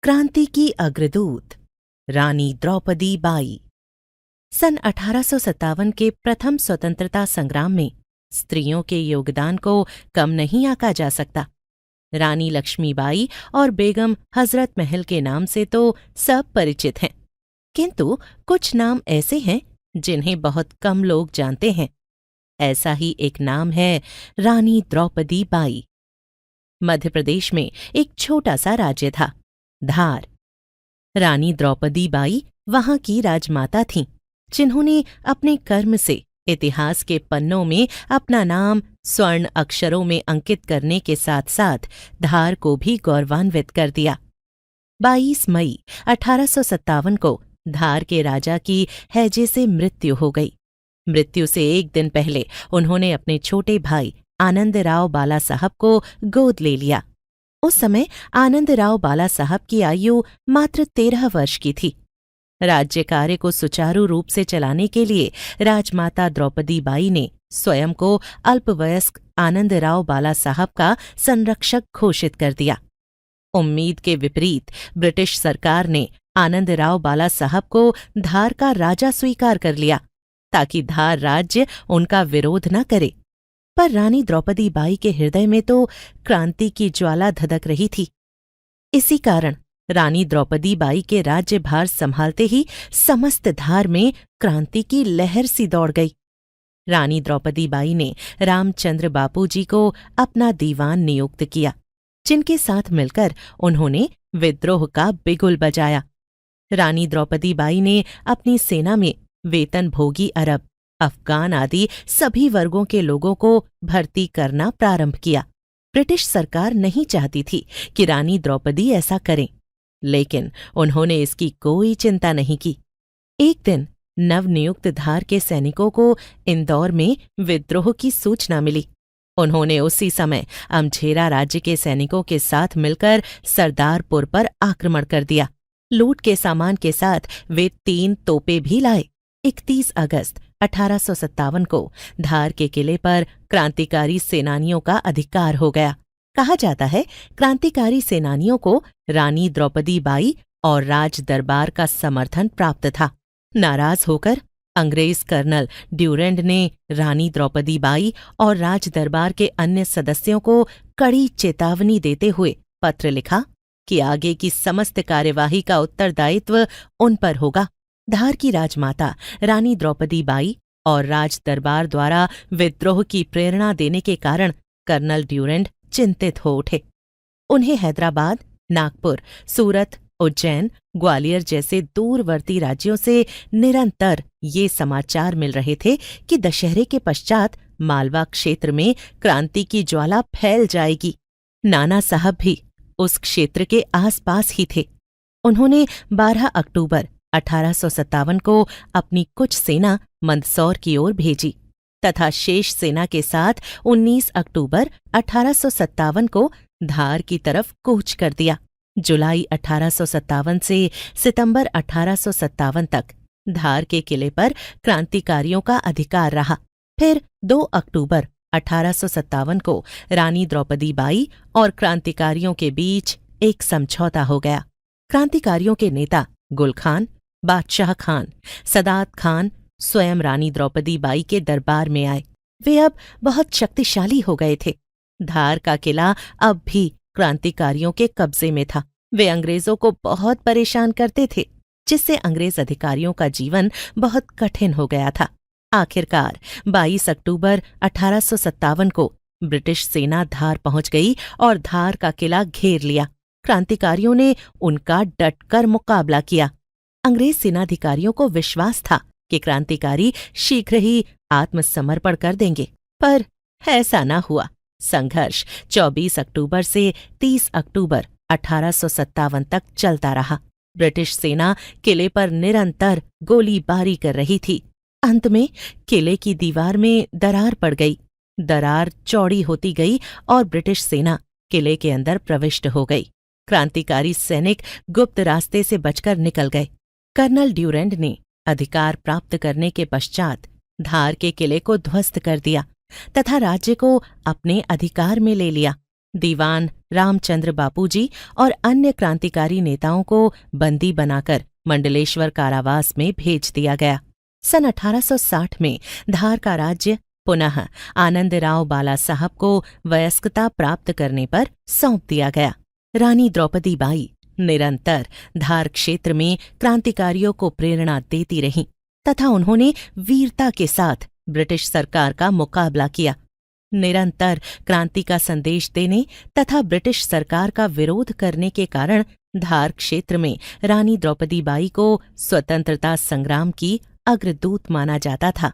क्रांति की अग्रदूत रानी द्रौपदी बाई। सन 1857 के प्रथम स्वतंत्रता संग्राम में स्त्रियों के योगदान को कम नहीं आंका जा सकता। रानी लक्ष्मीबाई और बेगम हजरत महल के नाम से तो सब परिचित हैं, किंतु कुछ नाम ऐसे हैं जिन्हें बहुत कम लोग जानते हैं। ऐसा ही एक नाम है रानी द्रौपदी बाई। मध्य प्रदेश में एक छोटा सा राज्य था, धार। रानी द्रौपदी बाई वहां की राजमाता थीं, जिन्होंने अपने कर्म से इतिहास के पन्नों में अपना नाम स्वर्ण अक्षरों में अंकित करने के साथ साथ धार को भी गौरवान्वित कर दिया। 22 मई 1857 को धार के राजा की हैजे से मृत्यु हो गई। मृत्यु से एक दिन पहले उन्होंने अपने छोटे भाई आनंदराव बाला साहब को गोद ले लिया। उस समय आनंदराव बाला साहब की आयु मात्र 13 वर्ष की थी। राज्य कार्य को सुचारू रूप से चलाने के लिए राजमाता द्रौपदी बाई ने स्वयं को अल्पवयस्क आनंदराव बाला साहब का संरक्षक घोषित कर दिया। उम्मीद के विपरीत ब्रिटिश सरकार ने आनंदराव बाला साहब को धार का राजा स्वीकार कर लिया, ताकि धार राज्य उनका विरोध न करे। पर रानी द्रौपदी बाई के हृदय में तो क्रांति की ज्वाला धधक रही थी। इसी कारण रानी द्रौपदी बाई के राज्यभार संभालते ही समस्त धार में क्रांति की लहर सी दौड़ गई। रानी द्रौपदी बाई ने रामचंद्र बापूजी को अपना दीवान नियुक्त किया, जिनके साथ मिलकर उन्होंने विद्रोह का बिगुल बजाया। रानी द्रौपदी बाई ने अपनी सेना में वेतनभोगी अरब, अफगान आदि सभी वर्गों के लोगों को भर्ती करना प्रारंभ किया। ब्रिटिश सरकार नहीं चाहती थी कि रानी द्रौपदी ऐसा करें, लेकिन उन्होंने इसकी कोई चिंता नहीं की। एक दिन नवनियुक्त धार के सैनिकों को इंदौर में विद्रोह की सूचना मिली। उन्होंने उसी समय अमझेरा राज्य के सैनिकों के साथ मिलकर सरदारपुर पर आक्रमण कर दिया। लूट के सामान के साथ वे 3 तोपें भी लाए। 31 अगस्त 1857 को धार के किले पर क्रांतिकारी सेनानियों का अधिकार हो गया। कहा जाता है, क्रांतिकारी सेनानियों को रानी द्रौपदी बाई और राज दरबार का समर्थन प्राप्त था। नाराज होकर अंग्रेज कर्नल ड्यूरेंड ने रानी द्रौपदी बाई और राज दरबार के अन्य सदस्यों को कड़ी चेतावनी देते हुए पत्र लिखा कि आगे की समस्त कार्यवाही का उत्तरदायित्व उन पर होगा। धार की राजमाता रानी द्रौपदी बाई और राज दरबार द्वारा विद्रोह की प्रेरणा देने के कारण कर्नल ड्यूरेंड चिंतित हो उठे। उन्हें हैदराबाद, नागपुर, सूरत, उज्जैन, ग्वालियर जैसे दूरवर्ती राज्यों से निरंतर ये समाचार मिल रहे थे कि दशहरे के पश्चात मालवा क्षेत्र में क्रांति की ज्वाला फैल जाएगी। नाना साहब भी उस क्षेत्र के आसपास ही थे। उन्होंने 12 अक्टूबर 1857 को अपनी कुछ सेना मंदसौर की ओर भेजी तथा शेष सेना के साथ 19 अक्टूबर 1857 को धार की तरफ कूच कर दिया। जुलाई 1857 से सितंबर 1857 तक धार के किले पर क्रांतिकारियों का अधिकार रहा। फिर 2 अक्टूबर 1857 को रानी द्रौपदी बाई और क्रांतिकारियों के बीच एक समझौता हो गया। क्रांतिकारियों के नेता गुल खान, बादशाह खान, सदात खान स्वयं रानी द्रौपदी बाई के दरबार में आए। वे अब बहुत शक्तिशाली हो गए थे। धार का किला अब भी क्रांतिकारियों के कब्जे में था। वे अंग्रेजों को बहुत परेशान करते थे, जिससे अंग्रेज अधिकारियों का जीवन बहुत कठिन हो गया था। आखिरकार 22 अक्टूबर 1857 को ब्रिटिश सेना धार पहुंच गई और धार का किला घेर लिया। क्रांतिकारियों ने उनका डटकर मुकाबला किया। अंग्रेज सेनाधिकारियों को विश्वास था कि क्रांतिकारी शीघ्र ही आत्मसमर्पण कर देंगे, पर ऐसा न हुआ। संघर्ष 24 अक्टूबर से 30 अक्टूबर 1857 तक चलता रहा। ब्रिटिश सेना किले पर निरंतर गोलीबारी कर रही थी। अंत में किले की दीवार में दरार पड़ गई। दरार चौड़ी होती गई और ब्रिटिश सेना किले के अंदर प्रविष्ट हो गई। क्रांतिकारी सैनिक गुप्त रास्ते से बचकर निकल गए। कर्नल ड्यूरेंड ने अधिकार प्राप्त करने के पश्चात धार के किले को ध्वस्त कर दिया तथा राज्य को अपने अधिकार में ले लिया। दीवान रामचंद्र बापूजी और अन्य क्रांतिकारी नेताओं को बंदी बनाकर मंडलेश्वर कारावास में भेज दिया गया। सन 1860 में धार का राज्य पुनः आनंदराव बाला साहब को वयस्कता प्राप्त करने पर सौंप दिया गया। रानी द्रौपदी बाई निरंतर धार क्षेत्र में क्रांतिकारियों को प्रेरणा देती रहीं तथा उन्होंने वीरता के साथ ब्रिटिश सरकार का मुकाबला किया। निरंतर क्रांति का संदेश देने तथा ब्रिटिश सरकार का विरोध करने के कारण धार क्षेत्र में रानी द्रौपदी बाई को स्वतंत्रता संग्राम की अग्रदूत माना जाता था।